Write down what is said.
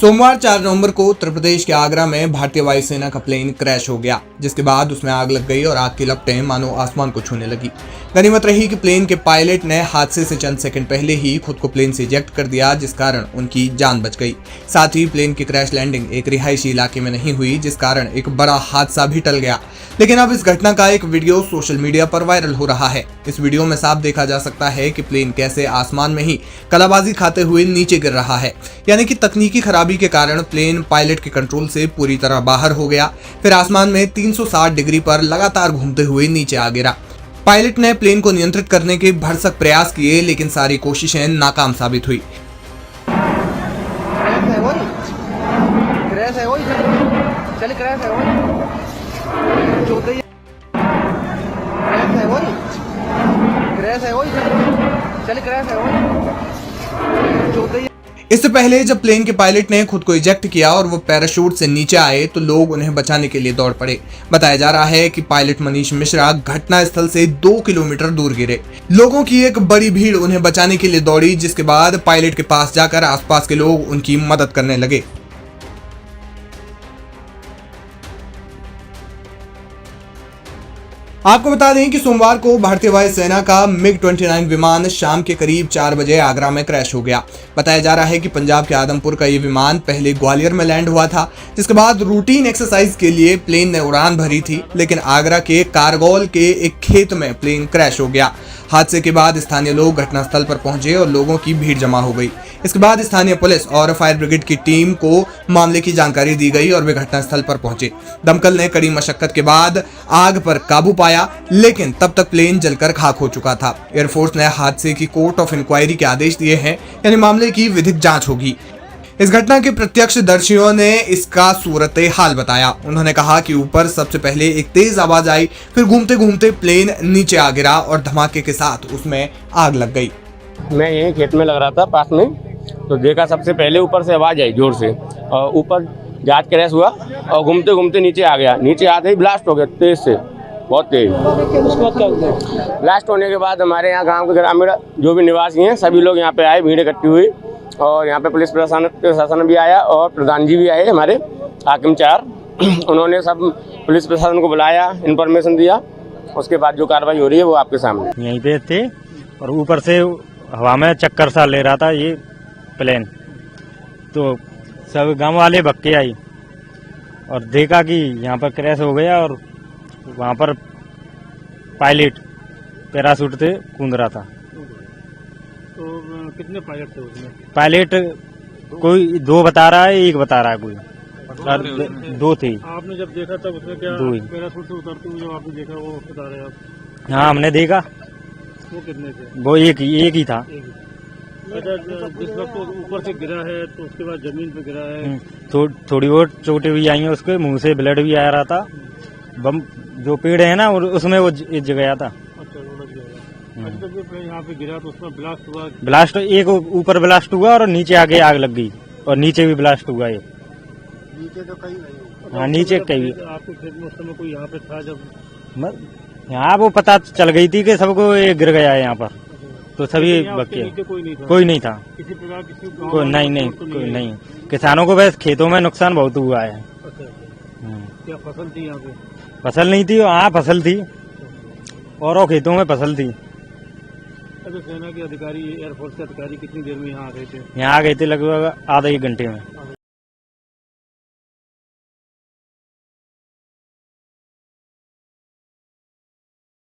सोमवार 4 नवंबर को उत्तर प्रदेश के आगरा में भारतीय वायुसेना का प्लेन क्रैश हो गया, जिसके बाद उसमें आग लग गई और आग की लपटें मानो आसमान को छूने लगी। गनीमत रही कि प्लेन के पायलट ने हादसे से चंद सेकंड पहले ही खुद को प्लेन से इजेक्ट कर दिया, जिस कारण उनकी जान बच गई। साथ ही प्लेन की क्रैश लैंडिंग एक रिहायशी इलाके में नहीं हुई, जिस कारण एक बड़ा हादसा भी टल गया। लेकिन अब इस घटना का एक वीडियो सोशल मीडिया पर वायरल हो रहा है। इस वीडियो में साफ देखा जा सकता है कि प्लेन कैसे आसमान में ही कलाबाजी खाते हुए नीचे गिर रहा है, यानी कि तकनीकी खराबी के कारण प्लेन पायलट के कंट्रोल से पूरी तरह बाहर हो गया, फिर आसमान में 360 डिग्री पर लगातार घूमते हुए नीचे आ गिरा। पायलट ने प्लेन को नियंत्रित करने के भरसक प्रयास किए, लेकिन सारी कोशिशें नाकाम साबित हुई। इससे पहले जब प्लेन के पायलट ने खुद को इजेक्ट किया और वो पैराशूट से नीचे आए तो लोग उन्हें बचाने के लिए दौड़ पड़े। बताया जा रहा है कि पायलट मनीष मिश्रा घटना स्थल से 2 किलोमीटर दूर गिरे। लोगों की एक बड़ी भीड़ उन्हें बचाने के लिए दौड़ी, जिसके बाद पायलट के पास जाकर आसपास के लोग उनकी मदद करने लगे। आपको बता दें कि सोमवार को भारतीय वायुसेना का MiG-29 विमान शाम के करीब 4 बजे आगरा में क्रैश हो गया। बताया जा रहा है कि पंजाब के आदमपुर का ये विमान पहले ग्वालियर में लैंड हुआ था, जिसके बाद रूटीन एक्सरसाइज के लिए प्लेन ने उड़ान भरी थी, लेकिन आगरा के कारगौल के एक खेत में प्लेन क्रैश हो गया। हादसे के बाद स्थानीय लोग घटनास्थल पर पहुंचे और लोगों की भीड़ जमा हो गई। इसके बाद स्थानीय पुलिस और फायर ब्रिगेड की टीम को मामले की जानकारी दी गई और वे घटनास्थल पर पहुंचे। दमकल ने कड़ी मशक्कत के बाद आग पर काबू पाया, लेकिन तब तक प्लेन जलकर खाक हो चुका था। एयरफोर्स ने हादसे की कोर्ट ऑफ इंक्वायरी के आदेश दिए हैं, यानी मामले की विधिक जांच होगी। इस घटना के प्रत्यक्षदर्शियों ने इसका सूरत हाल बताया। उन्होंने कहा कि ऊपर सबसे पहले एक तेज आवाज आई, फिर घूमते घूमते प्लेन नीचे आ गिरा और धमाके के साथ उसमें आग लग गई। मैं यहीं खेत में लग रहा था पास में, तो देखा सबसे पहले ऊपर से आवाज आई जोर से, और ऊपर जहाज क्रैश हुआ और घूमते घूमते नीचे आ गया। नीचे आते ही ब्लास्ट हो गया तेज से, बहुत तेज। उसके बाद क्या हुआ? ब्लास्ट होने के बाद हमारे यहाँ गांव के ग्रामीण जो भी निवासी हैं सभी लोग यहाँ पे आए, भीड़ इकट्ठी हुई, और यहाँ पे पुलिस प्रशासन भी आया और प्रधान जी भी आए हमारे हाकिम 4। उन्होंने सब पुलिस प्रशासन को बुलाया, इन्फॉर्मेशन दिया। उसके बाद जो कार्रवाई हो रही है वो आपके सामने। यहीं पे थे और ऊपर से हवा में चक्कर सा ले रहा था ये प्लेन, तो सब गांव वाले भग के आई और देखा कि यहाँ पर क्रैश हो गया, और वहाँ पर पायलट पैराशूट से कूद रहा था। तो कितने पायलट थे उसमें? पायलट कोई 2 बता रहा है, 1 बता रहा है कोई, और 2 थे। आपने जब देखा तब उसमें क्या 2 ही पैराशूट से उतरते हुए जब आपने देखा वो बता रहे आप? हाँ, हमने देखा। वो कितने थे? वो एक ही था। अच्छा, जिस वक्त ऊपर से गिरा है तो उसके बाद जमीन पे गिरा है, थोड़ी बहुत चोटें भी आई हैं, उसके मुंह से ब्लड भी आ रहा था। बम जो पेड़ है ना उसमें वो जग गया था। अच्छा, वो लग गया। अच्छा, जब यहाँ पे गिरा तो उसमें ब्लास्ट हुआ? ब्लास्ट एक ऊपर ब्लास्ट हुआ और नीचे आगे आग लग गई, और नीचे भी ब्लास्ट हुआ है। नीचे तो कहीं? हाँ, नीचे कहीं। आपके खेत में उस समय कोई यहाँ पे था जब? यहाँ वो पता चल गई थी कि सबको ये गिर गया है यहाँ पर, तो सभी बच्चे। कोई नहीं था। किसी प्रकार कोई नहीं, कोई नहीं। किसानों को बस खेतों में नुकसान बहुत हुआ है। क्या फसल थी यहाँ पे? फसल नहीं थी, हाँ फसल थी, और खेतों में फसल थी। अच्छा, सेना के अधिकारी, एयरफोर्स के अधिकारी कितनी देर में यहाँ आ गए थे? यहाँ आ गए थे लगभग आधे 1 घंटे में।